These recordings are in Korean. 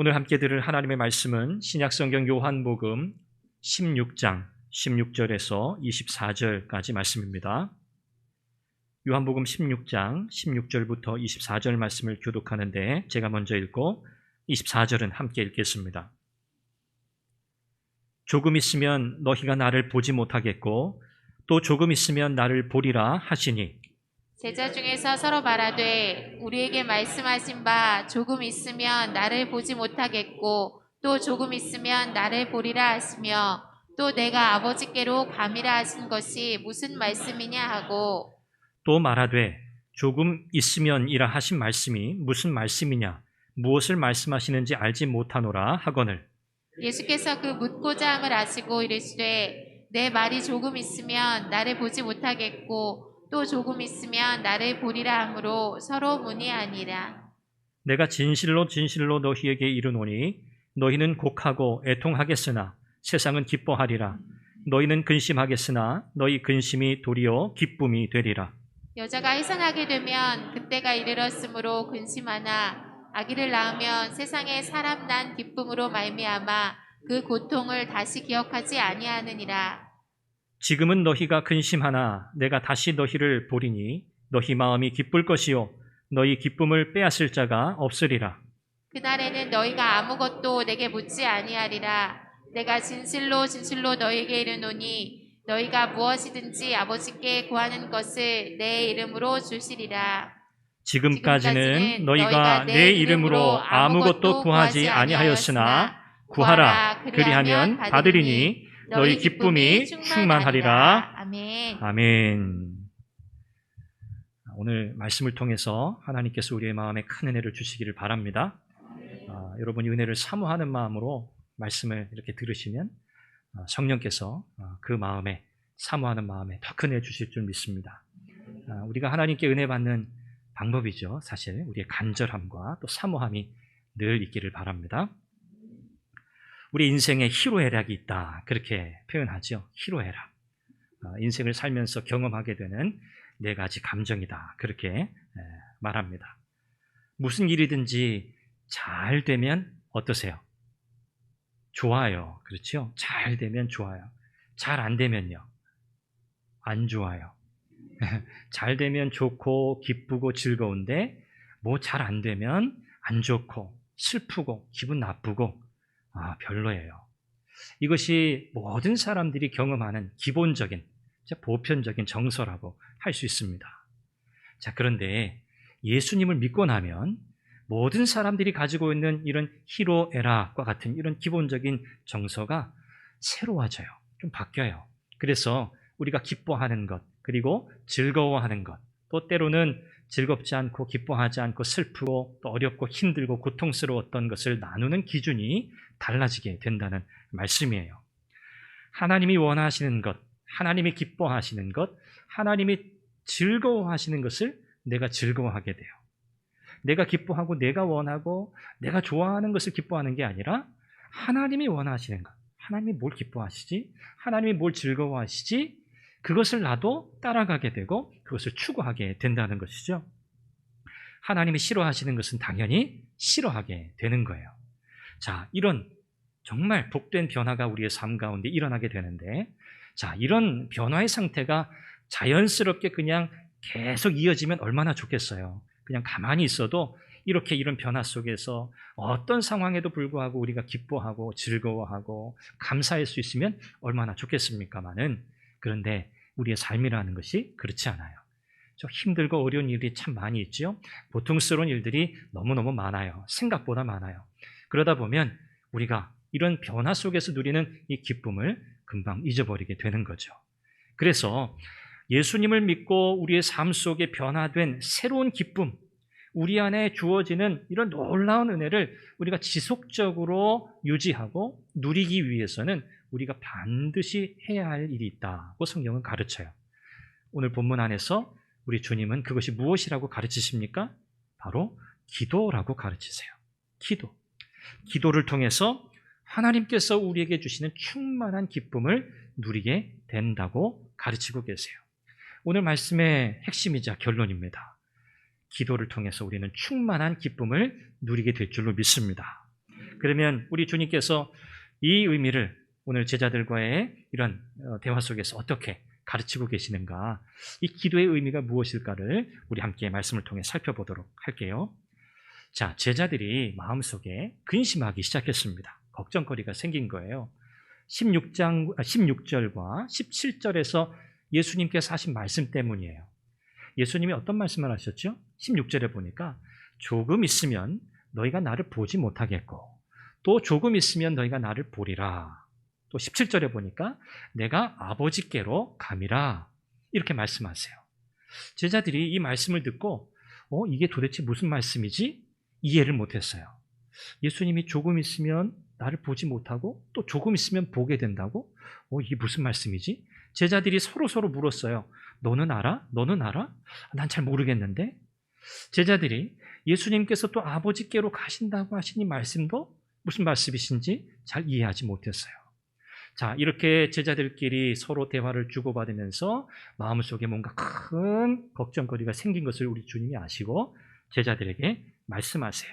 오늘 함께 들을 하나님의 말씀은 신약성경 요한복음 16장 16절에서 24절까지 말씀입니다. 요한복음 16장 16절부터 24절 말씀을 교독하는데 제가 먼저 읽고 24절은 함께 읽겠습니다. 조금 있으면 너희가 나를 보지 못하겠고 또 조금 있으면 나를 보리라 하시니 제자 중에서 서로 말하되 우리에게 말씀하신 바 조금 있으면 나를 보지 못하겠고 또 조금 있으면 나를 보리라 하시며 또 내가 아버지께로 감이라 하신 것이 무슨 말씀이냐 하고 또 말하되 조금 있으면이라 하신 말씀이 무슨 말씀이냐 무엇을 말씀하시는지 알지 못하노라 하거늘 예수께서 그 묻고자 함을 아시고 이르시되 내 말이 조금 있으면 나를 보지 못하겠고 또 조금 있으면 나를 보리라 하므로 서로 문의하니라. 내가 진실로 진실로 너희에게 이르노니 너희는 곡하고 애통하겠으나 세상은 기뻐하리라. 너희는 근심하겠으나 너희 근심이 도리어 기쁨이 되리라. 여자가 해산하게 되면 그때가 이르렀으므로 근심하나 아기를 낳으면 세상에 사람 난 기쁨으로 말미암아 그 고통을 다시 기억하지 아니하느니라. 지금은 너희가 근심하나 내가 다시 너희를 보리니 너희 마음이 기쁠 것이요 너희 기쁨을 빼앗을 자가 없으리라. 그날에는 너희가 아무것도 내게 묻지 아니하리라. 내가 진실로 진실로 너희에게 이르노니 너희가 무엇이든지 아버지께 구하는 것을 내 이름으로 주시리라. 지금까지는 너희가 내 이름으로 아무것도 구하지 아니하였으나 구하라 그리하면 받으리니 너희 기쁨이 충만하리라. 아멘. 아멘. 오늘 말씀을 통해서 하나님께서 우리의 마음에 큰 은혜를 주시기를 바랍니다. 여러분이 은혜를 사모하는 마음으로 말씀을 이렇게 들으시면 성령께서 그 마음에 사모하는 마음에 더 큰 은혜 주실 줄 믿습니다. 우리가 하나님께 은혜 받는 방법이죠. 사실 우리의 간절함과 또 사모함이 늘 있기를 바랍니다. 우리 인생에 희로애락이 있다 그렇게 표현하죠. 희로애락. 인생을 살면서 경험하게 되는 네 가지 감정이다 그렇게 말합니다. 무슨 일이든지 잘 되면 어떠세요? 좋아요. 그렇죠? 잘 되면 좋아요. 잘 안 되면요? 안 좋아요. 잘 되면 좋고 기쁘고 즐거운데 뭐 잘 안 되면 안 좋고 슬프고 기분 나쁘고 별로예요. 이것이 모든 사람들이 경험하는 기본적인 보편적인 정서라고 할 수 있습니다. 자, 그런데 예수님을 믿고 나면 모든 사람들이 가지고 있는 이런 희로애락과 같은 이런 기본적인 정서가 새로워져요. 좀 바뀌어요. 그래서 우리가 기뻐하는 것, 그리고 즐거워하는 것, 또 때로는 즐겁지 않고 기뻐하지 않고 슬프고 또 어렵고 힘들고 고통스러웠던 것을 나누는 기준이 달라지게 된다는 말씀이에요. 하나님이 원하시는 것, 하나님이 기뻐하시는 것, 하나님이 즐거워하시는 것을 내가 즐거워하게 돼요. 내가 기뻐하고 내가 원하고 내가 좋아하는 것을 기뻐하는 게 아니라 하나님이 원하시는 것, 하나님이 뭘 기뻐하시지? 하나님이 뭘 즐거워하시지? 그것을 나도 따라가게 되고 그것을 추구하게 된다는 것이죠. 하나님이 싫어하시는 것은 당연히 싫어하게 되는 거예요. 자, 이런 정말 복된 변화가 우리의 삶 가운데 일어나게 되는데, 자, 이런 변화의 상태가 자연스럽게 그냥 계속 이어지면 얼마나 좋겠어요. 그냥 가만히 있어도 이렇게 이런 변화 속에서 어떤 상황에도 불구하고 우리가 기뻐하고 즐거워하고 감사할 수 있으면 얼마나 좋겠습니까마는, 그런데 우리의 삶이라는 것이 그렇지 않아요. 좀 힘들고 어려운 일이 참 많이 있죠. 고통스러운 일들이 너무너무 많아요. 생각보다 많아요. 그러다 보면 우리가 이런 변화 속에서 누리는 이 기쁨을 금방 잊어버리게 되는 거죠. 그래서 예수님을 믿고 우리의 삶 속에 변화된 새로운 기쁨, 우리 안에 주어지는 이런 놀라운 은혜를 우리가 지속적으로 유지하고 누리기 위해서는 우리가 반드시 해야 할 일이 있다고 성경은 가르쳐요. 오늘 본문 안에서 우리 주님은 그것이 무엇이라고 가르치십니까? 바로 기도라고 가르치세요. 기도. 기도를 통해서 하나님께서 우리에게 주시는 충만한 기쁨을 누리게 된다고 가르치고 계세요. 오늘 말씀의 핵심이자 결론입니다. 기도를 통해서 우리는 충만한 기쁨을 누리게 될 줄로 믿습니다. 그러면 우리 주님께서 이 의미를 오늘 제자들과의 이런 대화 속에서 어떻게 가르치고 계시는가, 이 기도의 의미가 무엇일까를 우리 함께 말씀을 통해 살펴보도록 할게요. 자, 제자들이 마음속에 근심하기 시작했습니다. 걱정거리가 생긴 거예요. 16절과 17절에서 예수님께서 하신 말씀 때문이에요. 예수님이 어떤 말씀을 하셨죠? 16절에 보니까 조금 있으면 너희가 나를 보지 못하겠고 또 조금 있으면 너희가 나를 보리라. 또 17절에 보니까 내가 아버지께로 감이라. 이렇게 말씀하세요. 제자들이 이 말씀을 듣고 이게 도대체 무슨 말씀이지? 이해를 못했어요. 예수님이 조금 있으면 나를 보지 못하고 또 조금 있으면 보게 된다고? 이게 무슨 말씀이지? 제자들이 서로 물었어요. 너는 알아? 너는 알아? 난 잘 모르겠는데? 제자들이 예수님께서 또 아버지께로 가신다고 하신 이 말씀도 무슨 말씀이신지 잘 이해하지 못했어요. 자, 이렇게 제자들끼리 서로 대화를 주고받으면서 마음속에 뭔가 큰 걱정거리가 생긴 것을 우리 주님이 아시고 제자들에게 말씀하세요.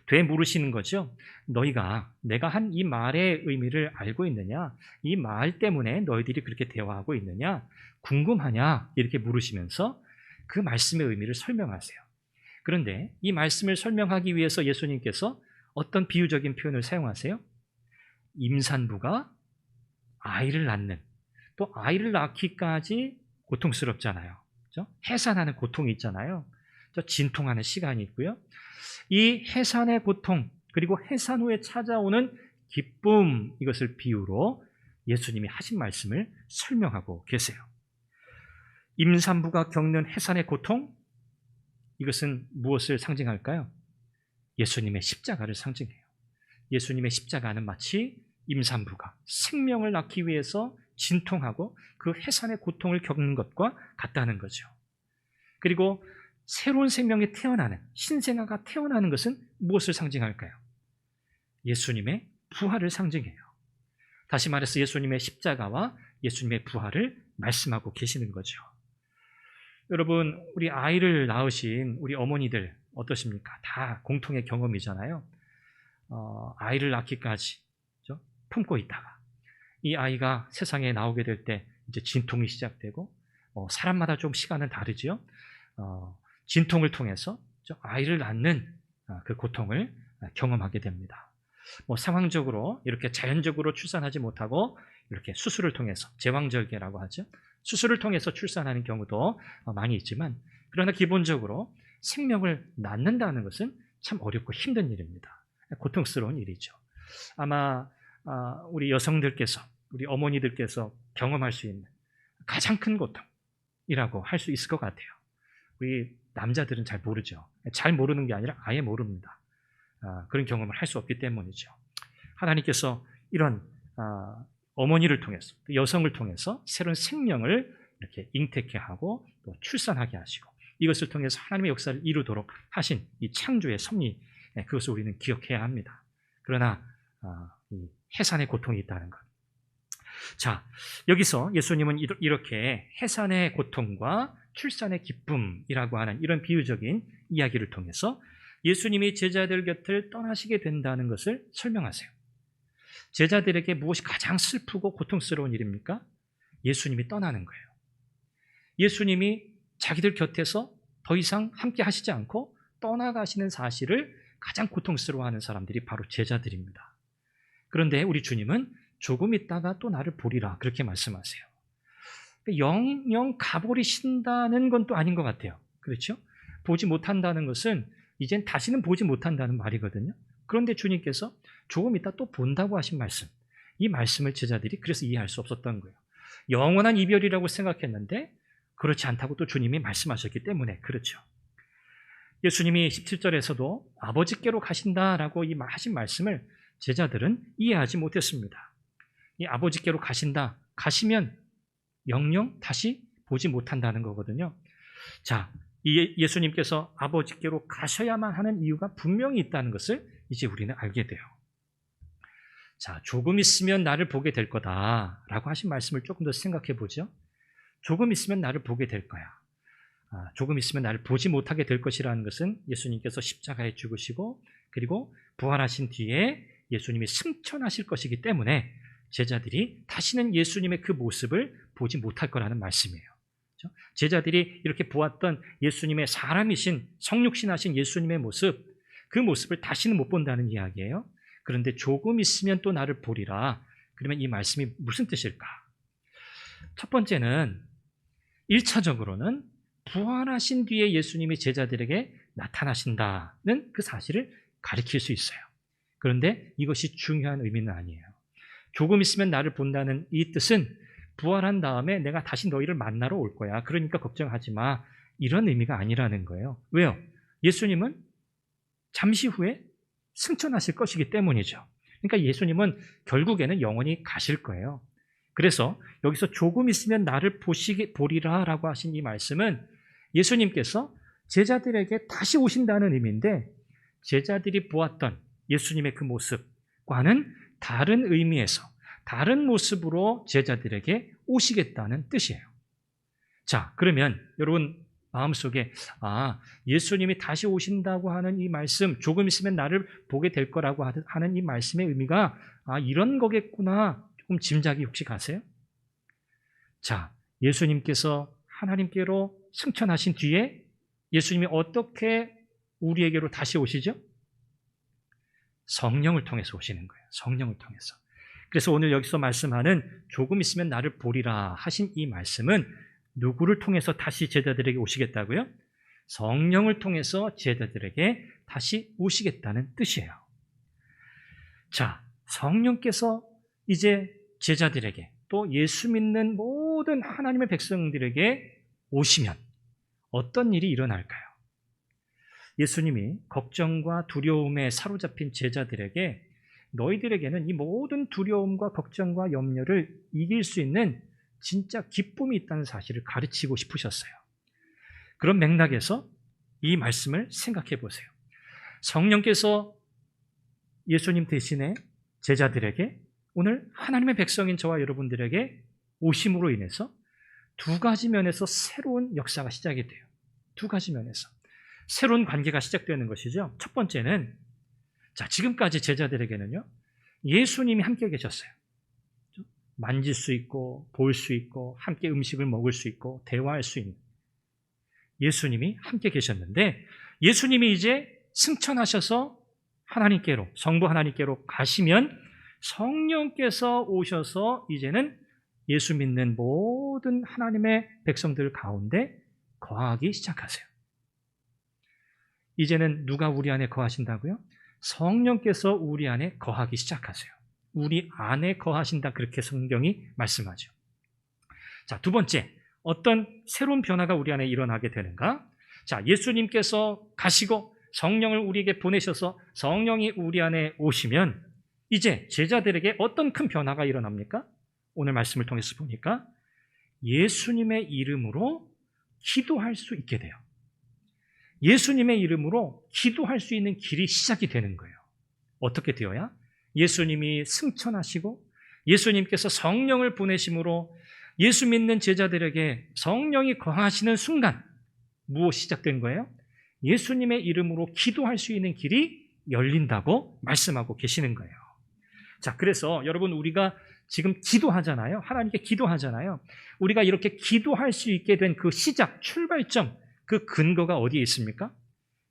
되물으시는 거죠. 너희가 내가 한 이 말의 의미를 알고 있느냐? 이 말 때문에 너희들이 그렇게 대화하고 있느냐? 궁금하냐? 이렇게 물으시면서 그 말씀의 의미를 설명하세요. 그런데 이 말씀을 설명하기 위해서 예수님께서 어떤 비유적인 표현을 사용하세요? 임산부가 아이를 낳는, 또 아이를 낳기까지 고통스럽잖아요. 그렇죠? 해산하는 고통이 있잖아요. 진통하는 시간이 있고요. 이 해산의 고통, 그리고 해산 후에 찾아오는 기쁨, 이것을 비유로 예수님이 하신 말씀을 설명하고 계세요. 임산부가 겪는 해산의 고통, 이것은 무엇을 상징할까요? 예수님의 십자가를 상징해요. 예수님의 십자가는 마치 임산부가 생명을 낳기 위해서 진통하고 그 해산의 고통을 겪는 것과 같다는 거죠. 그리고 새로운 생명이 태어나는, 신생아가 태어나는 것은 무엇을 상징할까요? 예수님의 부활을 상징해요. 다시 말해서 예수님의 십자가와 예수님의 부활을 말씀하고 계시는 거죠. 여러분, 우리 아이를 낳으신 우리 어머니들 어떠십니까? 다 공통의 경험이잖아요. 아이를 낳기까지 그렇죠? 품고 있다가 이 아이가 세상에 나오게 될 때 이제 진통이 시작되고 사람마다 좀 시간은 다르죠. 진통을 통해서 아이를 낳는 그 고통을 경험하게 됩니다. 상황적으로 이렇게 자연적으로 출산하지 못하고 이렇게 수술을 통해서 제왕절개라고 하죠. 수술을 통해서 출산하는 경우도 많이 있지만, 그러나 기본적으로 생명을 낳는다는 것은 참 어렵고 힘든 일입니다. 고통스러운 일이죠. 아마 우리 여성들께서, 우리 어머니들께서 경험할 수 있는 가장 큰 고통이라고 할 수 있을 것 같아요. 우리 남자들은 잘 모르죠. 잘 모르는 게 아니라 아예 모릅니다. 그런 경험을 할 수 없기 때문이죠. 하나님께서 이런 어머니를 통해서, 여성을 통해서 새로운 생명을 이렇게 잉태케 하고 또 출산하게 하시고, 이것을 통해서 하나님의 역사를 이루도록 하신 이 창조의 섭리, 그것을 우리는 기억해야 합니다. 그러나 이 해산의 고통이 있다는 것. 자, 여기서 예수님은 이렇게 해산의 고통과 출산의 기쁨이라고 하는 이런 비유적인 이야기를 통해서 예수님이 제자들 곁을 떠나시게 된다는 것을 설명하세요. 제자들에게 무엇이 가장 슬프고 고통스러운 일입니까? 예수님이 떠나는 거예요. 예수님이 자기들 곁에서 더 이상 함께 하시지 않고 떠나가시는 사실을 가장 고통스러워하는 사람들이 바로 제자들입니다. 그런데 우리 주님은 조금 있다가 또 나를 보리라, 그렇게 말씀하세요. 영영 가버리신다는 건 또 아닌 것 같아요. 그렇죠? 보지 못한다는 것은 이젠 다시는 보지 못한다는 말이거든요. 그런데 주님께서 조금 있다 또 본다고 하신 말씀, 이 말씀을 제자들이 그래서 이해할 수 없었던 거예요. 영원한 이별이라고 생각했는데 그렇지 않다고 또 주님이 말씀하셨기 때문에 그렇죠. 예수님이 17절에서도 아버지께로 가신다라고 하신 말씀을 제자들은 이해하지 못했습니다. 이 아버지께로 가신다, 가시면 영영 다시 보지 못한다는 거거든요. 자, 예수님께서 아버지께로 가셔야만 하는 이유가 분명히 있다는 것을 이제 우리는 알게 돼요. 자, 조금 있으면 나를 보게 될 거다라고 하신 말씀을 조금 더 생각해 보죠. 조금 있으면 나를 보게 될 거야. 조금 있으면 나를 보지 못하게 될 것이라는 것은 예수님께서 십자가에 죽으시고 그리고 부활하신 뒤에 예수님이 승천하실 것이기 때문에 제자들이 다시는 예수님의 그 모습을 보지 못할 거라는 말씀이에요. 그렇죠? 제자들이 이렇게 보았던 예수님의 사람이신 성육신하신 예수님의 모습, 그 모습을 다시는 못 본다는 이야기예요. 그런데 조금 있으면 또 나를 보리라. 그러면 이 말씀이 무슨 뜻일까? 첫 번째는 1차적으로는 부활하신 뒤에 예수님이 제자들에게 나타나신다는 그 사실을 가리킬 수 있어요. 그런데 이것이 중요한 의미는 아니에요. 조금 있으면 나를 본다는 이 뜻은 부활한 다음에 내가 다시 너희를 만나러 올 거야. 그러니까 걱정하지 마. 이런 의미가 아니라는 거예요. 왜요? 예수님은 잠시 후에 승천하실 것이기 때문이죠. 그러니까 예수님은 결국에는 영원히 가실 거예요. 그래서 여기서 조금 있으면 나를 보리라 라고 하신 이 말씀은 예수님께서 제자들에게 다시 오신다는 의미인데 제자들이 보았던 예수님의 그 모습과는 다른 의미에서 다른 모습으로 제자들에게 오시겠다는 뜻이에요. 자, 그러면 여러분 마음속에 예수님이 다시 오신다고 하는 이 말씀, 조금 있으면 나를 보게 될 거라고 하는 이 말씀의 의미가 이런 거겠구나 조금 짐작이 혹시 가세요? 자, 예수님께서 하나님께로 승천하신 뒤에 예수님이 어떻게 우리에게로 다시 오시죠? 성령을 통해서 오시는 거예요. 성령을 통해서. 그래서 오늘 여기서 말씀하는 조금 있으면 나를 보리라 하신 이 말씀은 누구를 통해서 다시 제자들에게 오시겠다고요? 성령을 통해서 제자들에게 다시 오시겠다는 뜻이에요. 자, 성령께서 이제 제자들에게 또 예수 믿는 모든 하나님의 백성들에게 오시면 어떤 일이 일어날까요? 예수님이 걱정과 두려움에 사로잡힌 제자들에게 너희들에게는 이 모든 두려움과 걱정과 염려를 이길 수 있는 진짜 기쁨이 있다는 사실을 가르치고 싶으셨어요. 그런 맥락에서 이 말씀을 생각해 보세요. 성령께서 예수님 대신에 제자들에게 오늘 하나님의 백성인 저와 여러분들에게 오심으로 인해서 두 가지 면에서 새로운 역사가 시작이 돼요. 두 가지 면에서 새로운 관계가 시작되는 것이죠. 첫 번째는 지금까지 제자들에게는요, 예수님이 함께 계셨어요. 만질 수 있고 볼 수 있고 함께 음식을 먹을 수 있고 대화할 수 있는 예수님이 함께 계셨는데 예수님이 이제 승천하셔서 하나님께로, 성부 하나님께로 가시면 성령께서 오셔서 이제는 예수 믿는 모든 하나님의 백성들 가운데 거하기 시작하세요. 이제는 누가 우리 안에 거하신다고요? 성령께서 우리 안에 거하기 시작하세요. 우리 안에 거하신다, 그렇게 성경이 말씀하죠. 자, 두 번째, 어떤 새로운 변화가 우리 안에 일어나게 되는가? 자, 예수님께서 가시고 성령을 우리에게 보내셔서 성령이 우리 안에 오시면 이제 제자들에게 어떤 큰 변화가 일어납니까? 오늘 말씀을 통해서 보니까 예수님의 이름으로 기도할 수 있게 돼요. 예수님의 이름으로 기도할 수 있는 길이 시작이 되는 거예요. 어떻게 되어야? 예수님이 승천하시고 예수님께서 성령을 보내심으로 예수 믿는 제자들에게 성령이 거하시는 순간 무엇이 시작된 거예요? 예수님의 이름으로 기도할 수 있는 길이 열린다고 말씀하고 계시는 거예요. 자, 그래서 여러분 우리가 지금 기도하잖아요. 하나님께 기도하잖아요. 우리가 이렇게 기도할 수 있게 된 그 시작, 출발점, 그 근거가 어디에 있습니까?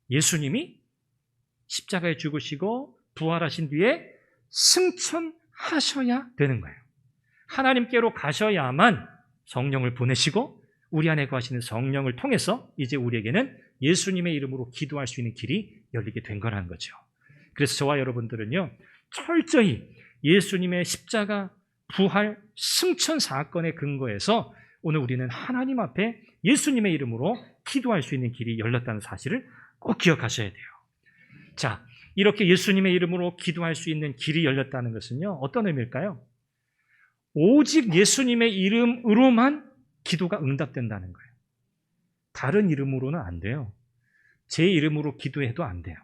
예수님이 십자가에 죽으시고 부활하신 뒤에 승천하셔야 되는 거예요. 하나님께로 가셔야만 성령을 보내시고 우리 안에 거하시는 성령을 통해서 이제 우리에게는 예수님의 이름으로 기도할 수 있는 길이 열리게 된 거라는 거죠. 그래서 저와 여러분들은요, 철저히 예수님의 십자가, 부활, 승천 사건의 근거에서 오늘 우리는 하나님 앞에 예수님의 이름으로 기도할 수 있는 길이 열렸다는 사실을 꼭 기억하셔야 돼요. 자, 이렇게 예수님의 이름으로 기도할 수 있는 길이 열렸다는 것은요, 어떤 의미일까요? 오직 예수님의 이름으로만 기도가 응답된다는 거예요. 다른 이름으로는 안 돼요. 제 이름으로 기도해도 안 돼요.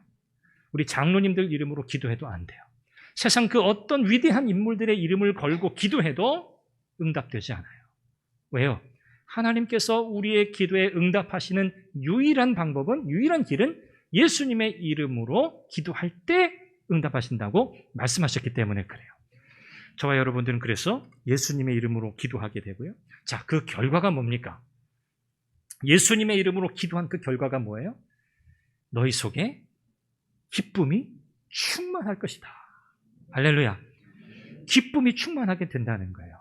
우리 장로님들 이름으로 기도해도 안 돼요. 세상 그 어떤 위대한 인물들의 이름을 걸고 기도해도 응답되지 않아요. 왜요? 하나님께서 우리의 기도에 응답하시는 유일한 방법은, 유일한 길은 예수님의 이름으로 기도할 때 응답하신다고 말씀하셨기 때문에 그래요. 저와 여러분들은 그래서 예수님의 이름으로 기도하게 되고요. 자, 그 결과가 뭡니까? 예수님의 이름으로 기도한 그 결과가 뭐예요? 너희 속에 기쁨이 충만할 것이다. 할렐루야. 기쁨이 충만하게 된다는 거예요.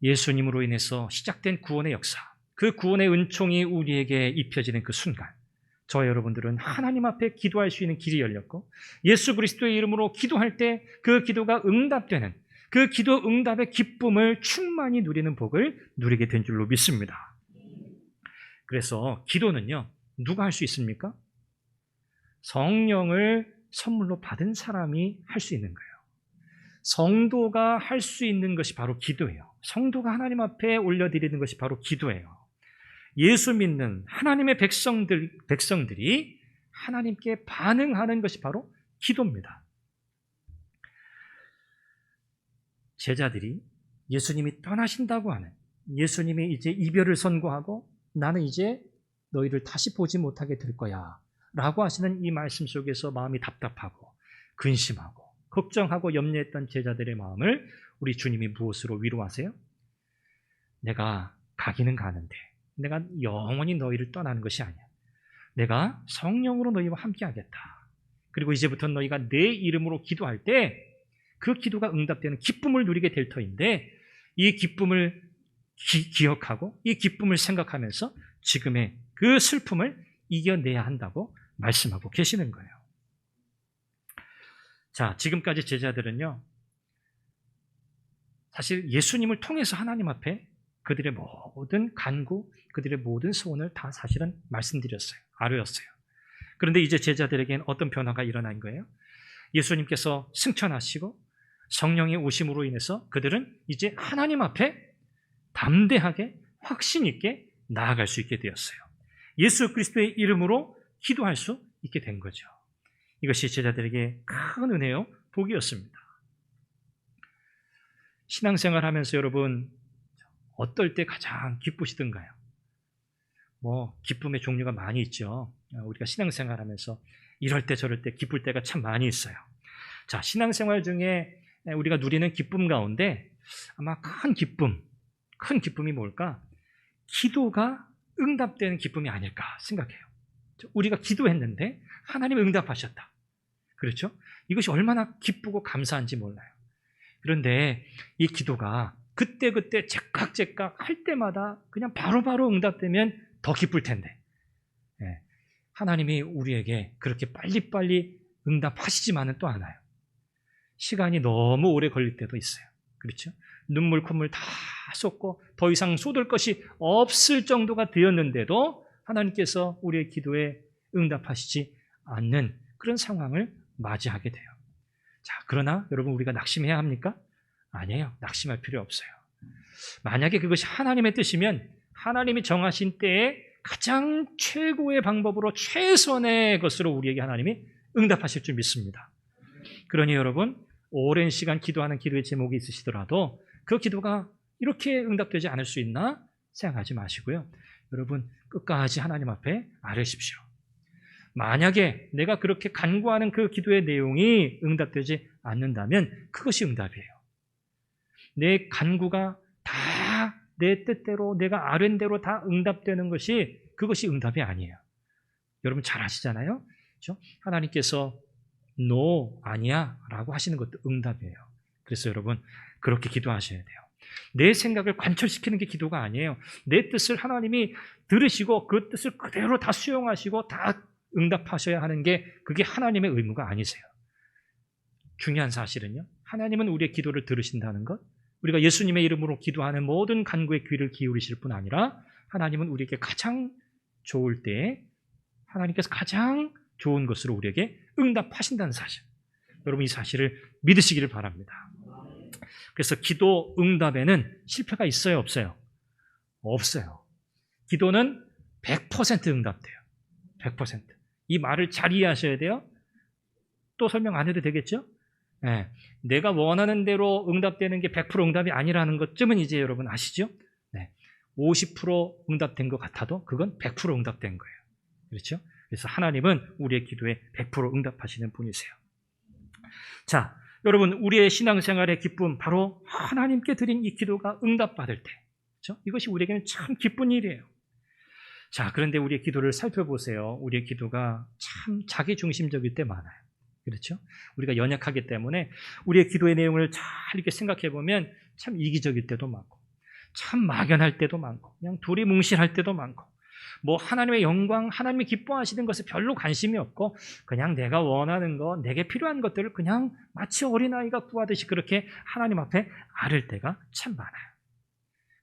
예수님으로 인해서 시작된 구원의 역사, 그 구원의 은총이 우리에게 입혀지는 그 순간, 저와 여러분들은 하나님 앞에 기도할 수 있는 길이 열렸고, 예수 그리스도의 이름으로 기도할 때 그 기도가 응답되는 그 기도 응답의 기쁨을 충만히 누리는 복을 누리게 된 줄로 믿습니다. 그래서 기도는요, 누가 할 수 있습니까? 성령을 선물로 받은 사람이 할 수 있는 거예요. 성도가 할 수 있는 것이 바로 기도예요. 성도가 하나님 앞에 올려드리는 것이 바로 기도예요. 예수 믿는 하나님의 백성들이 하나님께 반응하는 것이 바로 기도입니다. 제자들이 예수님이 떠나신다고 하는, 예수님이 이제 이별을 선고하고 나는 이제 너희를 다시 보지 못하게 될 거야 라고 하시는 이 말씀 속에서 마음이 답답하고 근심하고 걱정하고 염려했던 제자들의 마음을 우리 주님이 무엇으로 위로하세요? 내가 가기는 가는데 내가 영원히 너희를 떠나는 것이 아니야. 내가 성령으로 너희와 함께하겠다. 그리고 이제부터 너희가 내 이름으로 기도할 때 그 기도가 응답되는 기쁨을 누리게 될 터인데, 이 기쁨을 기억하고 이 기쁨을 생각하면서 지금의 그 슬픔을 이겨내야 한다고 말씀하고 계시는 거예요. 자, 지금까지 제자들은요, 사실 예수님을 통해서 하나님 앞에 그들의 모든 간구, 그들의 모든 소원을 다 사실은 말씀드렸어요. 아뢰었어요. 그런데 이제 제자들에게는 어떤 변화가 일어난 거예요? 예수님께서 승천하시고 성령의 오심으로 인해서 그들은 이제 하나님 앞에 담대하게 확신 있게 나아갈 수 있게 되었어요. 예수 그리스도의 이름으로 기도할 수 있게 된 거죠. 이것이 제자들에게 큰 은혜요, 복이었습니다. 신앙생활하면서 여러분 어떨 때 가장 기쁘시던가요? 기쁨의 종류가 많이 있죠. 우리가 신앙생활하면서 이럴 때 저럴 때 기쁠 때가 참 많이 있어요. 자, 신앙생활 중에 우리가 누리는 기쁨 가운데 아마 큰 기쁨이 뭘까? 기도가 응답되는 기쁨이 아닐까 생각해요. 우리가 기도했는데 하나님이 응답하셨다. 그렇죠? 이것이 얼마나 기쁘고 감사한지 몰라요. 그런데 이 기도가 그때그때 제깍제깍 할 때마다 그냥 바로바로 응답되면 더 기쁠 텐데, 하나님이 우리에게 그렇게 빨리빨리 응답하시지만은 또 않아요. 시간이 너무 오래 걸릴 때도 있어요. 그렇죠? 눈물, 콧물 다 쏟고 더 이상 쏟을 것이 없을 정도가 되었는데도 하나님께서 우리의 기도에 응답하시지 않는 그런 상황을 맞이하게 돼요. 자, 그러나 여러분 우리가 낙심해야 합니까? 아니에요. 낙심할 필요 없어요. 만약에 그것이 하나님의 뜻이면 하나님이 정하신 때에 가장 최고의 방법으로 최선의 것으로 우리에게 하나님이 응답하실 줄 믿습니다. 그러니 여러분, 오랜 시간 기도하는 기도의 제목이 있으시더라도 그 기도가 이렇게 응답되지 않을 수 있나 생각하지 마시고요. 여러분, 끝까지 하나님 앞에 아뢰십시오. 만약에 내가 그렇게 간구하는 그 기도의 내용이 응답되지 않는다면 그것이 응답이에요. 내 간구가 다 내 뜻대로 내가 아뢰는 대로 다 응답되는 것이, 그것이 응답이 아니에요. 여러분 잘 아시잖아요. 그렇죠? 하나님께서 no, 아니야 라고 하시는 것도 응답이에요. 그래서 여러분 그렇게 기도하셔야 돼요. 내 생각을 관철시키는 게 기도가 아니에요. 내 뜻을 하나님이 들으시고 그 뜻을 그대로 다 수용하시고 다 응답하셔야 하는 게, 그게 하나님의 의무가 아니세요. 중요한 사실은요, 하나님은 우리의 기도를 들으신다는 것, 우리가 예수님의 이름으로 기도하는 모든 간구의 귀를 기울이실 뿐 아니라 하나님은 우리에게 가장 좋을 때에 하나님께서 가장 좋은 것으로 우리에게 응답하신다는 사실, 여러분 이 사실을 믿으시기를 바랍니다. 그래서 기도 응답에는 실패가 있어요, 없어요? 없어요. 기도는 100% 응답돼요. 100%. 이 말을 잘 이해하셔야 돼요. 또 설명 안 해도 되겠죠? 네. 내가 원하는 대로 응답되는 게 100% 응답이 아니라는 것쯤은 이제 여러분 아시죠? 네. 50% 응답된 것 같아도 그건 100% 응답된 거예요. 그렇죠? 그래서 하나님은 우리의 기도에 100% 응답하시는 분이세요. 자, 여러분, 우리의 신앙생활의 기쁨, 바로 하나님께 드린 이 기도가 응답받을 때, 그렇죠? 이것이 우리에게는 참 기쁜 일이에요. 자, 그런데 우리의 기도를 살펴보세요. 우리의 기도가 참 자기중심적일 때 많아요. 그렇죠? 우리가 연약하기 때문에 우리의 기도의 내용을 잘 이렇게 생각해 보면 참 이기적일 때도 많고, 참 막연할 때도 많고, 그냥 두리뭉실할 때도 많고, 뭐 하나님의 영광, 하나님이 기뻐하시는 것에 별로 관심이 없고, 그냥 내가 원하는 것, 내게 필요한 것들을 그냥 마치 어린아이가 구하듯이 그렇게 하나님 앞에 앓을 때가 참 많아요.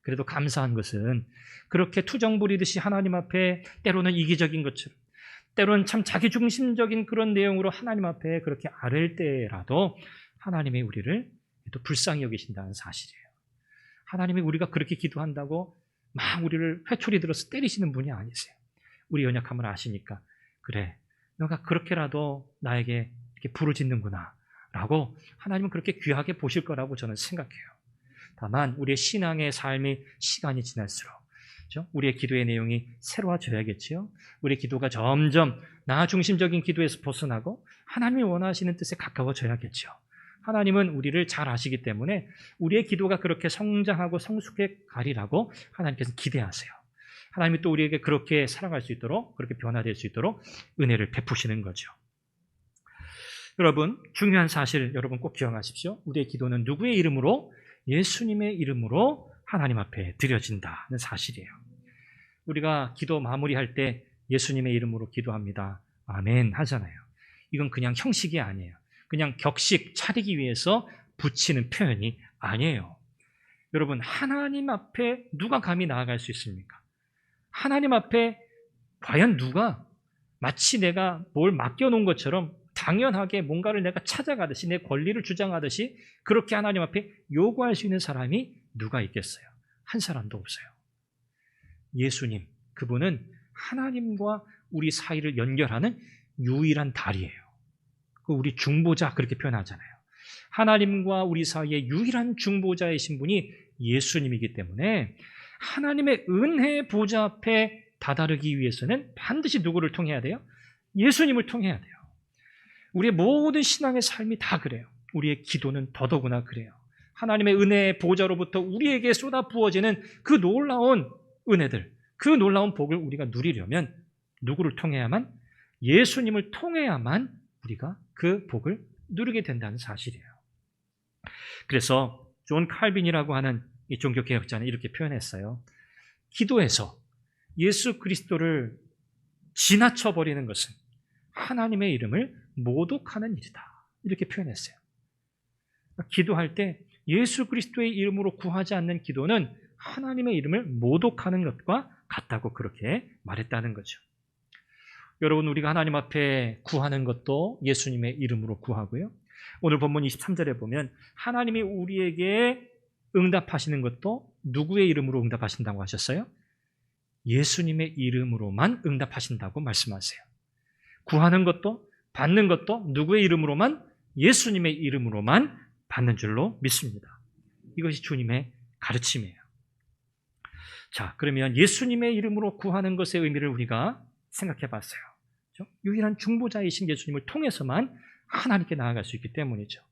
그래도 감사한 것은 그렇게 투정 부리듯이 하나님 앞에 때로는 이기적인 것처럼, 때로는 참 자기중심적인 그런 내용으로 하나님 앞에 그렇게 앓을 때라도 하나님이 우리를 또 불쌍히 여기신다는 사실이에요. 하나님이 우리가 그렇게 기도한다고 막 우리를 회초리 들어서 때리시는 분이 아니세요. 우리 연약함을 아시니까, 그래, 너가 그렇게라도 나에게 이렇게 부르짖는구나 라고 하나님은 그렇게 귀하게 보실 거라고 저는 생각해요. 다만 우리의 신앙의 삶이 시간이 지날수록, 그렇죠? 우리의 기도의 내용이 새로워져야겠지요. 우리의 기도가 점점 나 중심적인 기도에서 벗어나고 하나님이 원하시는 뜻에 가까워져야겠죠. 하나님은 우리를 잘 아시기 때문에 우리의 기도가 그렇게 성장하고 성숙해 가리라고 하나님께서 기대하세요. 하나님이 또 우리에게 그렇게 살아갈 수 있도록, 그렇게 변화될 수 있도록 은혜를 베푸시는 거죠. 여러분, 중요한 사실 여러분 꼭 기억하십시오. 우리의 기도는 누구의 이름으로? 예수님의 이름으로 하나님 앞에 드려진다는 사실이에요. 우리가 기도 마무리할 때 예수님의 이름으로 기도합니다, 아멘 하잖아요. 이건 그냥 형식이 아니에요. 그냥 격식 차리기 위해서 붙이는 표현이 아니에요. 여러분, 하나님 앞에 누가 감히 나아갈 수 있습니까? 하나님 앞에 과연 누가 마치 내가 뭘 맡겨놓은 것처럼 당연하게 뭔가를 내가 찾아가듯이, 내 권리를 주장하듯이 그렇게 하나님 앞에 요구할 수 있는 사람이 누가 있겠어요? 한 사람도 없어요. 예수님, 그분은 하나님과 우리 사이를 연결하는 유일한 다리예요. 우리 중보자 그렇게 표현하잖아요. 하나님과 우리 사이의 유일한 중보자이신 분이 예수님이기 때문에 하나님의 은혜의 보좌 앞에 다다르기 위해서는 반드시 누구를 통해야 돼요? 예수님을 통해야 돼요. 우리의 모든 신앙의 삶이 다 그래요. 우리의 기도는 더더구나 그래요. 하나님의 은혜의 보좌로부터 우리에게 쏟아 부어지는 그 놀라운 은혜들, 그 놀라운 복을 우리가 누리려면 누구를 통해야만? 예수님을 통해야만 우리가 그 복을 누리게 된다는 사실이에요. 그래서 존 칼빈이라고 하는 이 종교개혁자는 이렇게 표현했어요. 기도에서 예수 그리스도를 지나쳐버리는 것은 하나님의 이름을 모독하는 일이다, 이렇게 표현했어요. 기도할 때 예수 그리스도의 이름으로 구하지 않는 기도는 하나님의 이름을 모독하는 것과 같다고 그렇게 말했다는 거죠. 여러분, 우리가 하나님 앞에 구하는 것도 예수님의 이름으로 구하고요. 오늘 본문 23절에 보면 하나님이 우리에게 응답하시는 것도 누구의 이름으로 응답하신다고 하셨어요? 예수님의 이름으로만 응답하신다고 말씀하세요. 구하는 것도 받는 것도 누구의 이름으로만? 예수님의 이름으로만 받는 줄로 믿습니다. 이것이 주님의 가르침이에요. 자, 그러면 예수님의 이름으로 구하는 것의 의미를 우리가 생각해 봤어요. 그렇죠? 유일한 중보자이신 예수님을 통해서만 하나님께 나아갈 수 있기 때문이죠.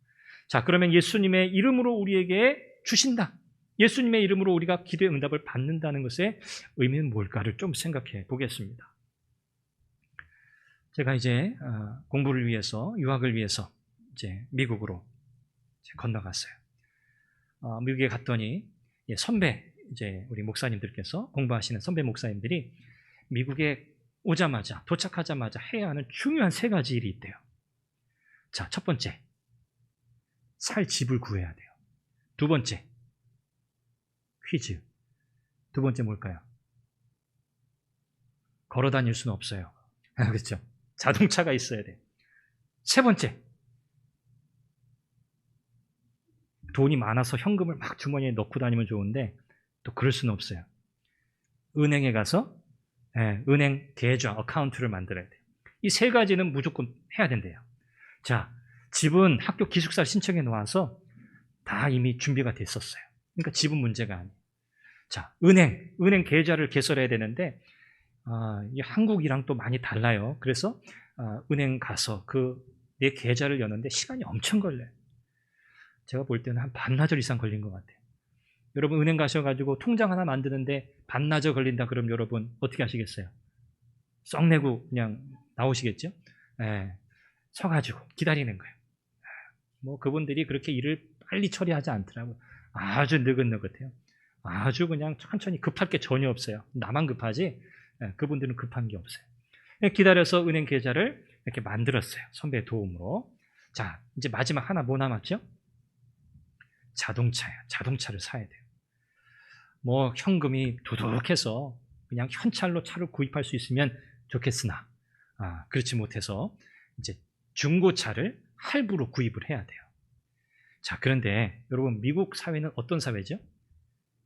자, 그러면 예수님의 이름으로 우리에게 주신다, 예수님의 이름으로 우리가 기도의 응답을 받는다는 것의 의미는 뭘까를 좀 생각해 보겠습니다. 제가 이제 공부를 위해서, 유학을 위해서 이제 미국으로 건너갔어요. 미국에 갔더니 선배, 이제 우리 목사님들께서, 공부하시는 선배 목사님들이 미국에 오자마자, 도착하자마자 해야 하는 중요한 3가지 일이 있대요. 자, 첫 번째, 살 집을 구해야 돼요. 두 번째, 퀴즈. 두 번째 뭘까요? 걸어 다닐 수는 없어요. 그렇죠? 자동차가 있어야 돼요. 세 번째, 돈이 많아서 현금을 막 주머니에 넣고 다니면 좋은데 또 그럴 수는 없어요. 은행에 가서 은행 계좌, 어카운트를 만들어야 돼요. 이 3가지는 무조건 해야 된대요. 자, 집은 학교 기숙사 신청해 놓아서 다 이미 준비가 됐었어요. 그러니까 집은 문제가 아니에요. 자, 은행 계좌를 개설해야 되는데 이 한국이랑 또 많이 달라요. 그래서 은행 가서 내 계좌를 여는데 시간이 엄청 걸려요. 제가 볼 때는 한 반나절 이상 걸린 것 같아요. 여러분 은행 가셔가지고 통장 하나 만드는데 반나절 걸린다 그럼 여러분 어떻게 하시겠어요? 썩 내고 그냥 나오시겠죠? 예, 서가지고 기다리는 거예요. 뭐 그분들이 그렇게 일을 빨리 처리하지 않더라고요. 아주 느긋느긋해요. 아주 그냥 천천히 급할 게 전혀 없어요. 나만 급하지 그분들은 급한 게 없어요. 기다려서 은행 계좌를 이렇게 만들었어요. 선배의 도움으로. 자, 이제 마지막 하나 뭐 남았죠? 자동차예요. 자동차를 사야 돼요. 뭐 현금이 두둑해서 그냥 현찰로 차를 구입할 수 있으면 좋겠으나 그렇지 못해서 이제 중고차를 할부로 구입을 해야 돼요. 자, 그런데 여러분 미국 사회는 어떤 사회죠?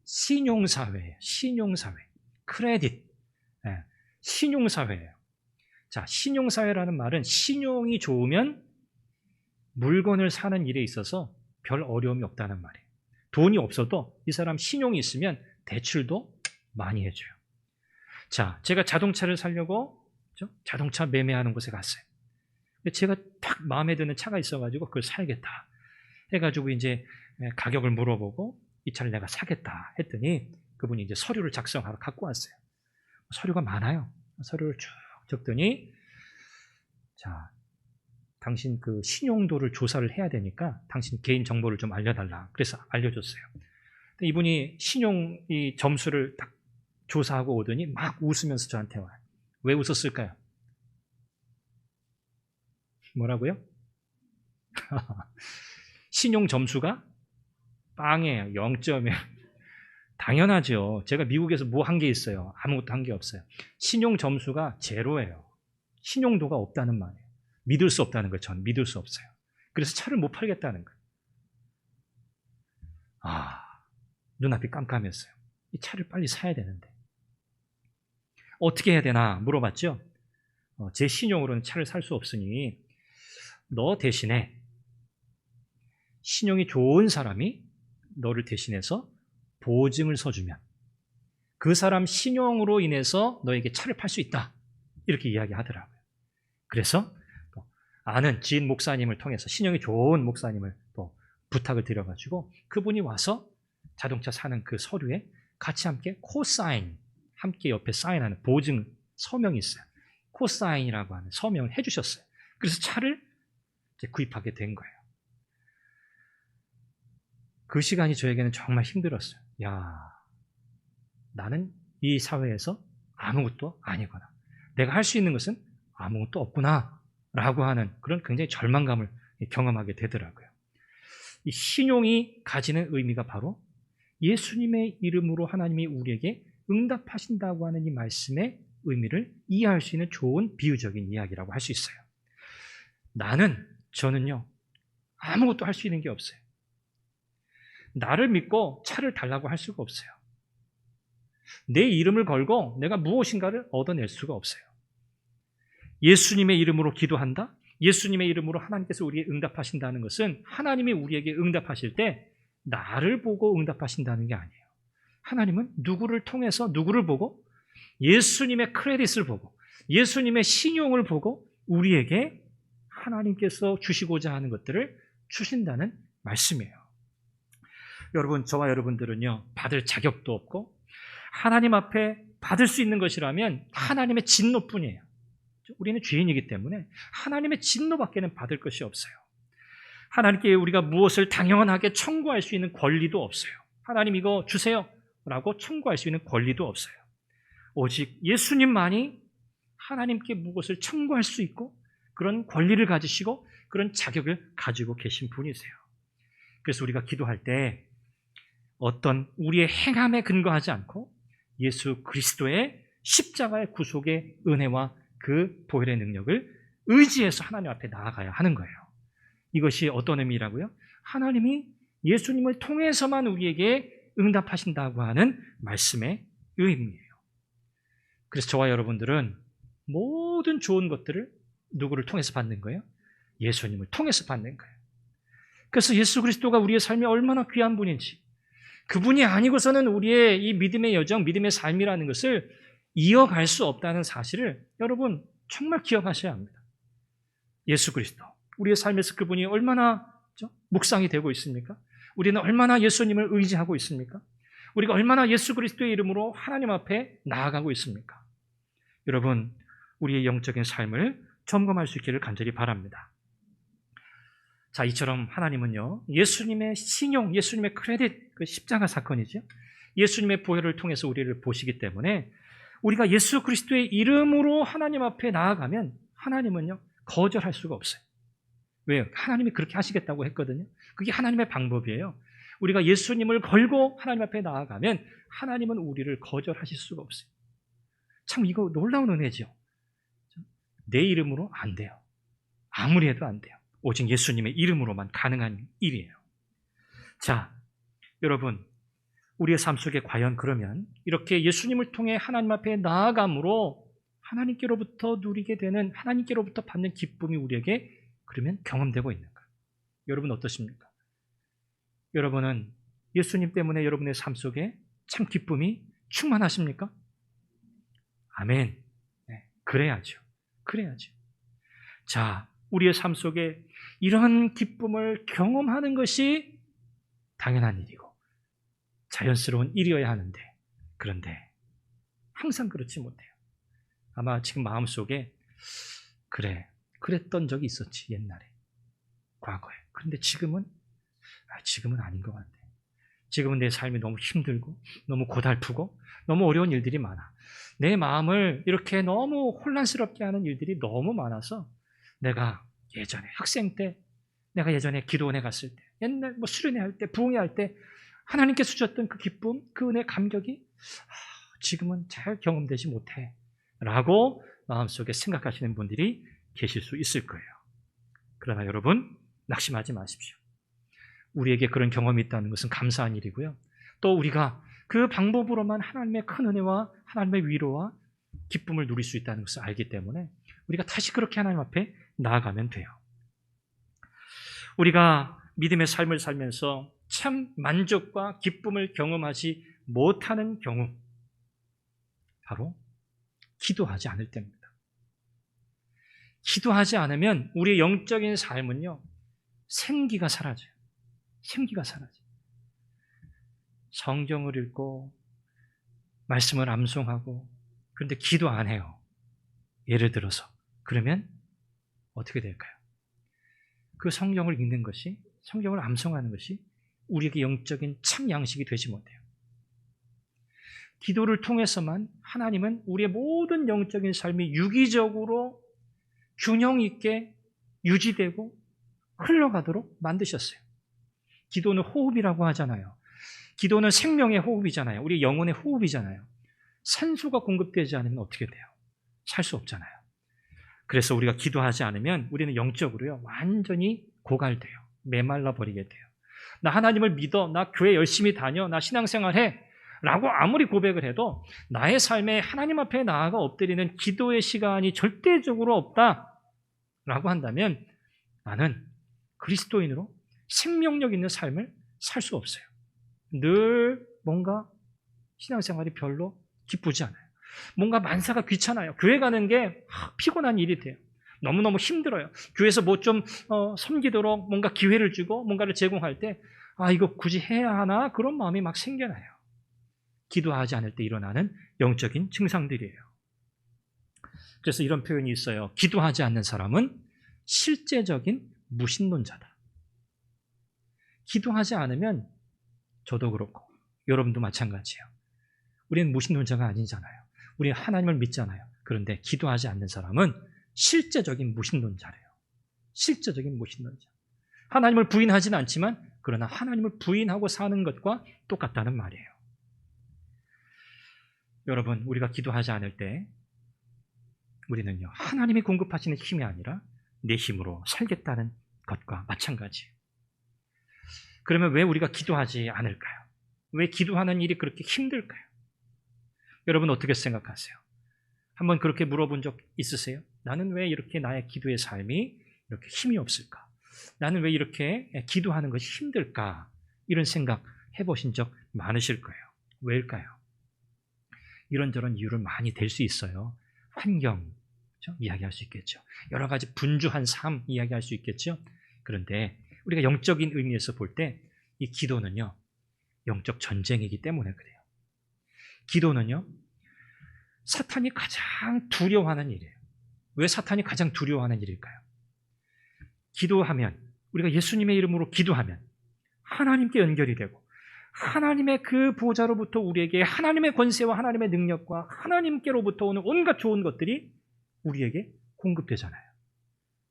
신용사회예요. 신용사회. 크레딧. 신용사회예요. 자, 신용사회라는 말은 신용이 좋으면 물건을 사는 일에 있어서 별 어려움이 없다는 말이에요. 돈이 없어도 이 사람 신용이 있으면 대출도 많이 해줘요. 자, 제가 자동차를 사려고 자동차 매매하는 곳에 갔어요. 제가 딱 마음에 드는 차가 있어가지고 그걸 사야겠다 해가지고 이제 가격을 물어보고 이 차를 내가 사겠다 했더니 그분이 이제 서류를 작성하러 갖고 왔어요. 서류가 많아요. 서류를 쭉 적더니 자, 당신 그 신용도를 조사를 해야 되니까 당신 개인 정보를 좀 알려달라. 그래서 알려줬어요. 이분이 신용 이 점수를 딱 조사하고 오더니 막 웃으면서 저한테 와요. 왜 웃었을까요? 뭐라고요? 신용 점수가 빵이에요. 0점이에요. 당연하죠. 제가 미국에서 뭐 한 게 있어요? 아무것도 한 게 없어요. 신용 점수가 제로예요. 신용도가 없다는 말이에요. 믿을 수 없다는 거예요. 전 믿을 수 없어요. 그래서 차를 못 팔겠다는 거예요. 눈앞이 깜깜했어요. 이 차를 빨리 사야 되는데 어떻게 해야 되나 물어봤죠. 제 신용으로는 차를 살 수 없으니 너 대신에 신용이 좋은 사람이 너를 대신해서 보증을 서주면 그 사람 신용으로 인해서 너에게 차를 팔 수 있다. 이렇게 이야기하더라고요. 그래서 아는 지인 목사님을 통해서 신용이 좋은 목사님을 또 부탁을 드려가지고 그분이 와서 자동차 사는 그 서류에 같이 함께 코사인, 함께 옆에 사인하는 보증 서명이 있어요. 코사인이라고 하는 서명을 해주셨어요. 그래서 차를 이제 구입하게 된 거예요. 그 시간이 저에게는 정말 힘들었어요. 나는 이 사회에서 아무것도 아니구나. 내가 할 수 있는 것은 아무것도 없구나. 라고 하는 그런 굉장히 절망감을 경험하게 되더라고요. 이 신용이 가지는 의미가 바로 예수님의 이름으로 하나님이 우리에게 응답하신다고 하는 이 말씀의 의미를 이해할 수 있는 좋은 비유적인 이야기라고 할 수 있어요. 저는요, 아무것도 할 수 있는 게 없어요. 나를 믿고 차를 달라고 할 수가 없어요. 내 이름을 걸고 내가 무엇인가를 얻어낼 수가 없어요. 예수님의 이름으로 기도한다? 예수님의 이름으로 하나님께서 우리에게 응답하신다는 것은 하나님이 우리에게 응답하실 때 나를 보고 응답하신다는 게 아니에요. 하나님은 누구를 통해서 누구를 보고 예수님의 크레딧을 보고 예수님의 신용을 보고 우리에게 하나님께서 주시고자 하는 것들을 주신다는 말씀이에요. 여러분, 저와 여러분들은요, 받을 자격도 없고 하나님 앞에 받을 수 있는 것이라면 하나님의 진노뿐이에요. 우리는 죄인이기 때문에 하나님의 진노밖에는 받을 것이 없어요. 하나님께 우리가 무엇을 당연하게 청구할 수 있는 권리도 없어요. 하나님 이거 주세요 라고 청구할 수 있는 권리도 없어요. 오직 예수님만이 하나님께 무엇을 청구할 수 있고 그런 권리를 가지시고 그런 자격을 가지고 계신 분이세요. 그래서 우리가 기도할 때 어떤 우리의 행함에 근거하지 않고 예수 그리스도의 십자가의 구속의 은혜와 그 보혈의 능력을 의지해서 하나님 앞에 나아가야 하는 거예요. 이것이 어떤 의미라고요? 하나님이 예수님을 통해서만 우리에게 응답하신다고 하는 말씀의 의미예요. 그래서 저와 여러분들은 모든 좋은 것들을 누구를 통해서 받는 거예요? 예수님을 통해서 받는 거예요. 그래서 예수 그리스도가 우리의 삶이 얼마나 귀한 분인지, 그분이 아니고서는 우리의 이 믿음의 여정, 믿음의 삶이라는 것을 이어갈 수 없다는 사실을 여러분 정말 기억하셔야 합니다. 예수 그리스도, 우리의 삶에서 그분이 얼마나 묵상이 되고 있습니까? 우리는 얼마나 예수님을 의지하고 있습니까? 우리가 얼마나 예수 그리스도의 이름으로 하나님 앞에 나아가고 있습니까? 여러분, 우리의 영적인 삶을 점검할 수 있기를 간절히 바랍니다. 자, 이처럼 하나님은요, 예수님의 신용, 예수님의 크레딧, 그 십자가 사건이죠. 예수님의 보혈을 통해서 우리를 보시기 때문에 우리가 예수 그리스도의 이름으로 하나님 앞에 나아가면 하나님은요, 거절할 수가 없어요. 왜요? 하나님이 그렇게 하시겠다고 했거든요. 그게 하나님의 방법이에요. 우리가 예수님을 걸고 하나님 앞에 나아가면 하나님은 우리를 거절하실 수가 없어요. 참 이거 놀라운 은혜죠. 내 이름으로 안 돼요. 아무리 해도 안 돼요. 오직 예수님의 이름으로만 가능한 일이에요. 자, 여러분, 우리의 삶 속에 과연 그러면 이렇게 예수님을 통해 하나님 앞에 나아감으로 하나님께로부터 누리게 되는, 하나님께로부터 받는 기쁨이 우리에게 그러면 경험되고 있는가? 여러분 어떠십니까? 여러분은 예수님 때문에 여러분의 삶 속에 참 기쁨이 충만하십니까? 아멘. 네, 그래야죠. 그래야죠. 자, 우리의 삶 속에 이런 기쁨을 경험하는 것이 당연한 일이고 자연스러운 일이어야 하는데, 그런데 항상 그렇지 못해요. 아마 지금 마음속에 그랬던 적이 있었지, 옛날에, 과거에. 그런데 지금은 아닌 것 같아. 지금은 내 삶이 너무 힘들고 너무 고달프고 너무 어려운 일들이 많아. 내 마음을 이렇게 너무 혼란스럽게 하는 일들이 너무 많아서 내가 예전에 학생 때, 내가 예전에 기도원에 갔을 때, 옛날 수련회 할 때, 부흥회 할 때 하나님께서 주셨던 그 기쁨, 그 은혜, 감격이 지금은 잘 경험되지 못해 라고 마음속에 생각하시는 분들이 계실 수 있을 거예요. 그러나 여러분, 낙심하지 마십시오. 우리에게 그런 경험이 있다는 것은 감사한 일이고요. 또 우리가 그 방법으로만 하나님의 큰 은혜와 하나님의 위로와 기쁨을 누릴 수 있다는 것을 알기 때문에 우리가 다시 그렇게 하나님 앞에 나아가면 돼요. 우리가 믿음의 삶을 살면서 참 만족과 기쁨을 경험하지 못하는 경우, 바로 기도하지 않을 때입니다. 기도하지 않으면 우리의 영적인 삶은요, 생기가 사라져요. 생기가 사라져요. 성경을 읽고 말씀을 암송하고 그런데 기도 안 해요. 예를 들어서 그러면 어떻게 될까요? 그 성경을 읽는 것이, 성경을 암송하는 것이 우리에게 영적인 참 양식이 되지 못해요. 기도를 통해서만 하나님은 우리의 모든 영적인 삶이 유기적으로 균형 있게 유지되고 흘러가도록 만드셨어요. 기도는 호흡이라고 하잖아요. 기도는 생명의 호흡이잖아요. 우리 영혼의 호흡이잖아요. 산소가 공급되지 않으면 어떻게 돼요? 살 수 없잖아요. 그래서 우리가 기도하지 않으면 우리는 영적으로요, 완전히 고갈돼요. 메말라 버리게 돼요. 나 하나님을 믿어, 나 교회 열심히 다녀, 나 신앙생활해 라고 아무리 고백을 해도 나의 삶에 하나님 앞에 나아가 엎드리는 기도의 시간이 절대적으로 없다 라고 한다면 나는 그리스도인으로 생명력 있는 삶을 살 수 없어요. 늘 뭔가 신앙생활이 별로 기쁘지 않아요. 뭔가 만사가 귀찮아요. 교회 가는 게 피곤한 일이 돼요. 너무너무 힘들어요. 교회에서 뭐 좀 섬기도록 뭔가 기회를 주고 뭔가를 제공할 때 이거 굳이 해야 하나? 그런 마음이 막 생겨나요. 기도하지 않을 때 일어나는 영적인 증상들이에요. 그래서 이런 표현이 있어요. 기도하지 않는 사람은 실제적인 무신론자다. 기도하지 않으면 저도 그렇고 여러분도 마찬가지예요. 우리는 무신론자가 아니잖아요. 우리는 하나님을 믿잖아요. 그런데 기도하지 않는 사람은 실제적인 무신론자래요. 실제적인 무신론자. 하나님을 부인하지는 않지만 그러나 하나님을 부인하고 사는 것과 똑같다는 말이에요. 여러분, 우리가 기도하지 않을 때 우리는요, 하나님이 공급하시는 힘이 아니라 내 힘으로 살겠다는 것과 마찬가지예요. 그러면 왜 우리가 기도하지 않을까요? 왜 기도하는 일이 그렇게 힘들까요? 여러분 어떻게 생각하세요? 한번 그렇게 물어본 적 있으세요? 나는 왜 이렇게 나의 기도의 삶이 이렇게 힘이 없을까? 나는 왜 이렇게 기도하는 것이 힘들까? 이런 생각 해보신 적 많으실 거예요. 왜일까요? 이런저런 이유를 많이 댈 수 있어요. 환경, 그렇죠? 이야기할 수 있겠죠. 여러 가지 분주한 삶 이야기할 수 있겠죠. 그런데 우리가 영적인 의미에서 볼 때 이 기도는요, 영적 전쟁이기 때문에 그래요. 기도는요, 사탄이 가장 두려워하는 일이에요. 왜 사탄이 가장 두려워하는 일일까요? 기도하면, 우리가 예수님의 이름으로 기도하면 하나님께 연결이 되고 하나님의 그 보좌로부터 우리에게 하나님의 권세와 하나님의 능력과 하나님께로부터 오는 온갖 좋은 것들이 우리에게 공급되잖아요.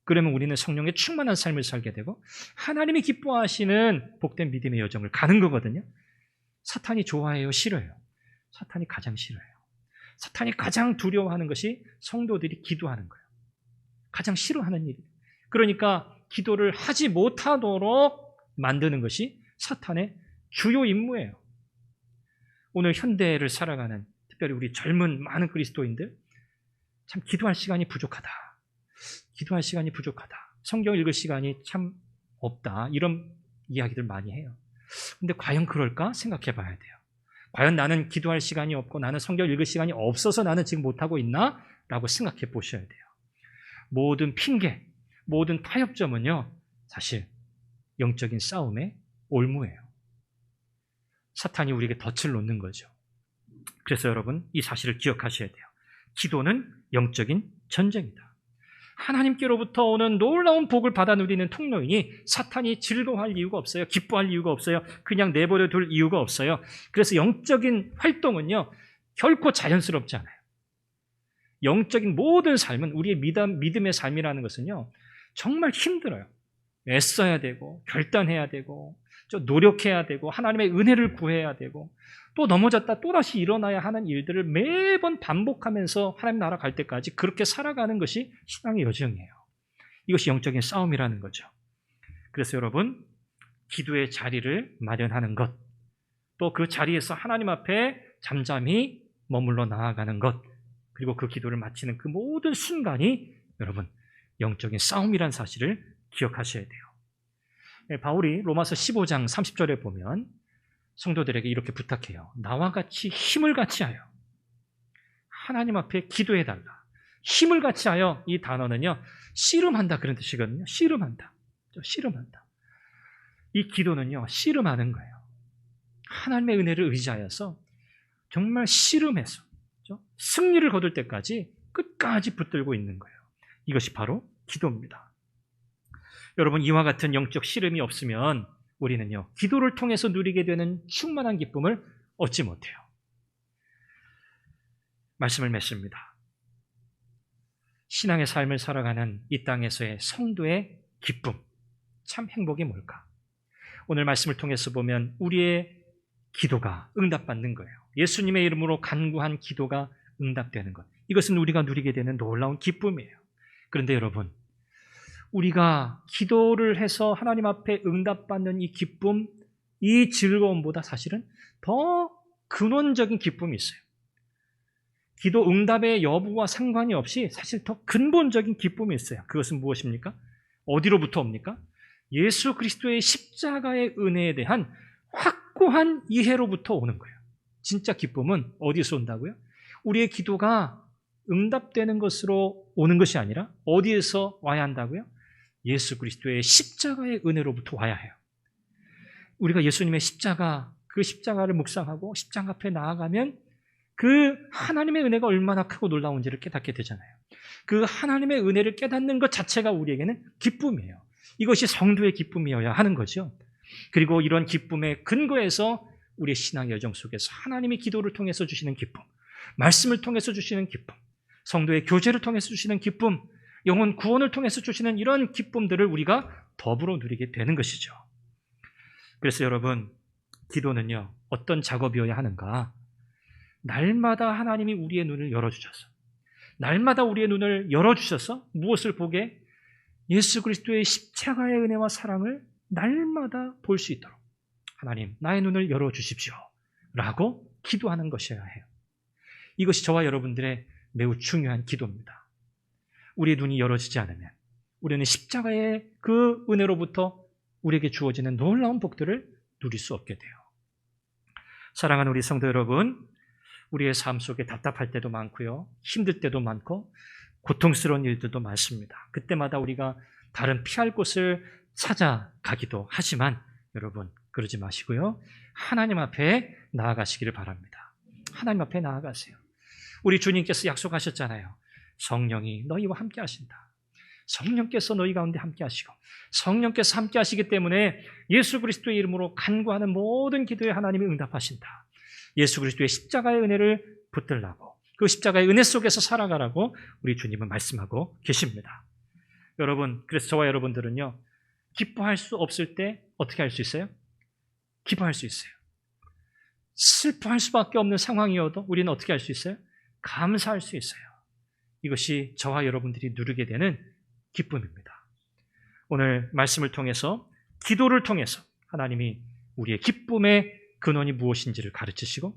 그러면 우리는 성령의 충만한 삶을 살게 되고 하나님이 기뻐하시는 복된 믿음의 여정을 가는 거거든요. 사탄이 좋아해요? 싫어요? 사탄이 가장 싫어요. 사탄이 가장 두려워하는 것이 성도들이 기도하는 거예요. 가장 싫어하는 일이에요. 그러니까 기도를 하지 못하도록 만드는 것이 사탄의 주요 임무예요. 오늘 현대를 살아가는 특별히 우리 젊은 많은 그리스도인들 참 기도할 시간이 부족하다. 기도할 시간이 부족하다. 성경 읽을 시간이 참 없다. 이런 이야기들 많이 해요. 근데 과연 그럴까? 생각해 봐야 돼요. 과연 나는 기도할 시간이 없고 나는 성경 읽을 시간이 없어서 나는 지금 못하고 있나? 라고 생각해 보셔야 돼요. 모든 핑계, 모든 타협점은요, 사실 영적인 싸움의 올무예요. 사탄이 우리에게 덫을 놓는 거죠. 그래서 여러분, 이 사실을 기억하셔야 돼요. 기도는 영적인 전쟁이다. 하나님께로부터 오는 놀라운 복을 받아 누리는 통로이니 사탄이 즐거워할 이유가 없어요. 기뻐할 이유가 없어요. 그냥 내버려 둘 이유가 없어요. 그래서 영적인 활동은요, 결코 자연스럽지 않아요. 영적인 모든 삶은 우리의 믿음의 삶이라는 것은요, 정말 힘들어요. 애써야 되고 결단해야 되고 노력해야 되고 하나님의 은혜를 구해야 되고 또 넘어졌다 또다시 일어나야 하는 일들을 매번 반복하면서 하나님 나라 갈 때까지 그렇게 살아가는 것이 신앙의 여정이에요. 이것이 영적인 싸움이라는 거죠. 그래서 여러분, 기도의 자리를 마련하는 것, 또 그 자리에서 하나님 앞에 잠잠히 머물러 나아가는 것, 그리고 그 기도를 마치는 그 모든 순간이 여러분 영적인 싸움이라는 사실을 기억하셔야 돼요. 바울이 로마서 15장 30절에 보면 성도들에게 이렇게 부탁해요. 나와 같이 힘을 같이 하여 하나님 앞에 기도해달라. 힘을 같이 하여, 이 단어는요, 씨름한다 그런 뜻이거든요. 씨름한다. 씨름한다. 이 기도는요, 씨름하는 거예요. 하나님의 은혜를 의지하여서 정말 씨름해서 승리를 거둘 때까지 끝까지 붙들고 있는 거예요. 이것이 바로 기도입니다. 여러분, 이와 같은 영적 씨름이 없으면 우리는요, 기도를 통해서 누리게 되는 충만한 기쁨을 얻지 못해요. 말씀을 맺습니다. 신앙의 삶을 살아가는 이 땅에서의 성도의 기쁨, 참 행복이 뭘까? 오늘 말씀을 통해서 보면 우리의 기도가 응답받는 거예요. 예수님의 이름으로 간구한 기도가 응답되는 것. 이것은 우리가 누리게 되는 놀라운 기쁨이에요. 그런데 여러분, 우리가 기도를 해서 하나님 앞에 응답받는 이 기쁨, 이 즐거움보다 사실은 더 근원적인 기쁨이 있어요. 기도 응답의 여부와 상관이 없이 사실 더 근본적인 기쁨이 있어요. 그것은 무엇입니까? 어디로부터 옵니까? 예수 그리스도의 십자가의 은혜에 대한 확고한 이해로부터 오는 거예요. 진짜 기쁨은 어디서 온다고요? 우리의 기도가 응답되는 것으로 오는 것이 아니라 어디에서 와야 한다고요? 예수 그리스도의 십자가의 은혜로부터 와야 해요. 우리가 예수님의 십자가, 그 십자가를 묵상하고 십자가 앞에 나아가면 그 하나님의 은혜가 얼마나 크고 놀라운지를 깨닫게 되잖아요. 그 하나님의 은혜를 깨닫는 것 자체가 우리에게는 기쁨이에요. 이것이 성도의 기쁨이어야 하는 거죠. 그리고 이런 기쁨의 근거에서 우리의 신앙 여정 속에서 하나님이 기도를 통해서 주시는 기쁨, 말씀을 통해서 주시는 기쁨, 성도의 교제를 통해서 주시는 기쁨, 영혼 구원을 통해서 주시는 이런 기쁨들을 우리가 더불어 누리게 되는 것이죠. 그래서 여러분, 기도는요, 어떤 작업이어야 하는가? 날마다 하나님이 우리의 눈을 열어주셔서, 날마다 우리의 눈을 열어주셔서 무엇을 보게? 예수 그리스도의 십자가의 은혜와 사랑을 날마다 볼 수 있도록 하나님, 나의 눈을 열어주십시오 라고 기도하는 것이어야 해요. 이것이 저와 여러분들의 매우 중요한 기도입니다. 우리의 눈이 열어지지 않으면 우리는 십자가의 그 은혜로부터 우리에게 주어지는 놀라운 복들을 누릴 수 없게 돼요. 사랑하는 우리 성도 여러분, 우리의 삶 속에 답답할 때도 많고요. 힘들 때도 많고 고통스러운 일들도 많습니다. 그때마다 우리가 다른 피할 곳을 찾아가기도 하지만 여러분 그러지 마시고요. 하나님 앞에 나아가시기를 바랍니다. 하나님 앞에 나아가세요. 우리 주님께서 약속하셨잖아요. 성령이 너희와 함께 하신다. 성령께서 너희 가운데 함께 하시고 성령께서 함께 하시기 때문에 예수 그리스도의 이름으로 간구하는 모든 기도에 하나님이 응답하신다. 예수 그리스도의 십자가의 은혜를 붙들라고 그 십자가의 은혜 속에서 살아가라고 우리 주님은 말씀하고 계십니다. 여러분, 그래서 저와 여러분들은요, 기뻐할 수 없을 때 어떻게 할 수 있어요? 기뻐할 수 있어요. 슬퍼할 수밖에 없는 상황이어도 우리는 어떻게 할 수 있어요? 감사할 수 있어요. 이것이 저와 여러분들이 누리게 되는 기쁨입니다. 오늘 말씀을 통해서 기도를 통해서 하나님이 우리의 기쁨의 근원이 무엇인지를 가르치시고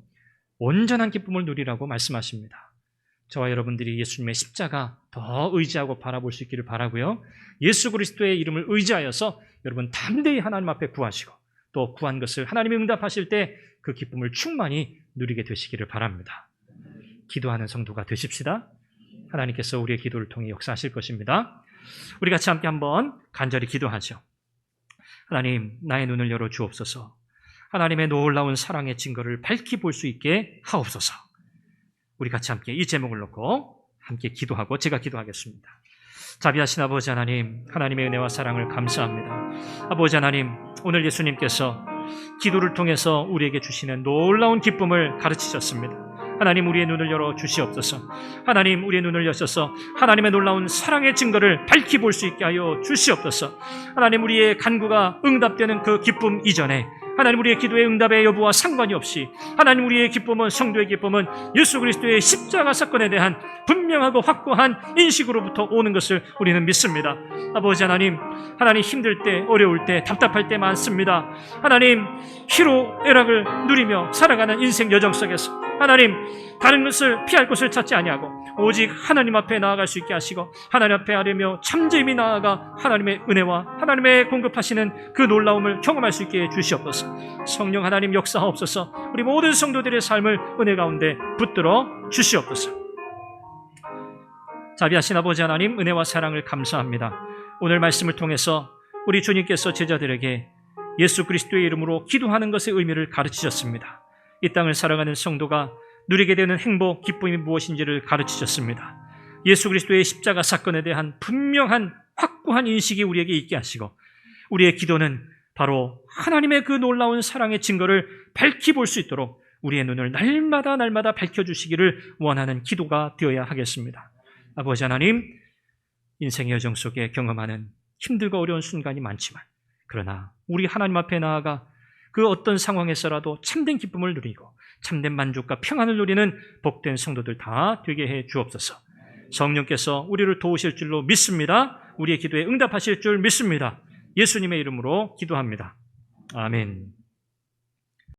온전한 기쁨을 누리라고 말씀하십니다. 저와 여러분들이 예수님의 십자가 더 의지하고 바라볼 수 있기를 바라고요. 예수 그리스도의 이름을 의지하여서 여러분 담대히 하나님 앞에 구하시고 또 구한 것을 하나님이 응답하실 때 그 기쁨을 충만히 누리게 되시기를 바랍니다. 기도하는 성도가 되십시다. 하나님께서 우리의 기도를 통해 역사하실 것입니다. 우리 같이 함께 한번 간절히 기도하죠. 하나님, 나의 눈을 열어 주옵소서. 하나님의 놀라운 사랑의 증거를 밝히 볼 수 있게 하옵소서. 우리 같이 함께 이 제목을 놓고 함께 기도하고 제가 기도하겠습니다. 자비하신 아버지 하나님, 하나님의 은혜와 사랑을 감사합니다. 아버지 하나님, 오늘 예수님께서 기도를 통해서 우리에게 주시는 놀라운 기쁨을 가르치셨습니다. 하나님, 우리의 눈을 열어 주시옵소서. 하나님, 우리의 눈을 여셔서 하나님의 놀라운 사랑의 증거를 밝히 볼 수 있게 하여 주시옵소서. 하나님, 우리의 간구가 응답되는 그 기쁨 이전에 하나님, 우리의 기도의 응답의 여부와 상관이 없이 하나님, 우리의 기쁨은, 성도의 기쁨은 예수 그리스도의 십자가 사건에 대한 분명하고 확고한 인식으로부터 오는 것을 우리는 믿습니다. 아버지 하나님, 하나님 힘들 때, 어려울 때, 답답할 때 많습니다. 하나님, 희로애락을 누리며 살아가는 인생 여정 속에서 하나님, 다른 것을 피할 곳을 찾지 아니하고 오직 하나님 앞에 나아갈 수 있게 하시고 하나님 앞에 아뢰며 참짐히 나아가 하나님의 은혜와 하나님의 공급하시는 그 놀라움을 경험할 수 있게 주시옵소서. 성령 하나님 역사하옵소서. 우리 모든 성도들의 삶을 은혜 가운데 붙들어 주시옵소서. 자비하신 아버지 하나님, 은혜와 사랑을 감사합니다. 오늘 말씀을 통해서 우리 주님께서 제자들에게 예수 그리스도의 이름으로 기도하는 것의 의미를 가르치셨습니다. 이 땅을 살아가는 성도가 누리게 되는 행복, 기쁨이 무엇인지를 가르치셨습니다. 예수 그리스도의 십자가 사건에 대한 분명한 확고한 인식이 우리에게 있게 하시고 우리의 기도는 바로 하나님의 그 놀라운 사랑의 증거를 밝히 볼 수 있도록 우리의 눈을 날마다 밝혀주시기를 원하는 기도가 되어야 하겠습니다. 아버지 하나님, 인생의 여정 속에 경험하는 힘들고 어려운 순간이 많지만 그러나 우리 하나님 앞에 나아가 그 어떤 상황에서라도 참된 기쁨을 누리고 참된 만족과 평안을 누리는 복된 성도들 다 되게 해 주옵소서. 성령께서 우리를 도우실 줄로 믿습니다. 우리의 기도에 응답하실 줄 믿습니다. 예수님의 이름으로 기도합니다. 아멘.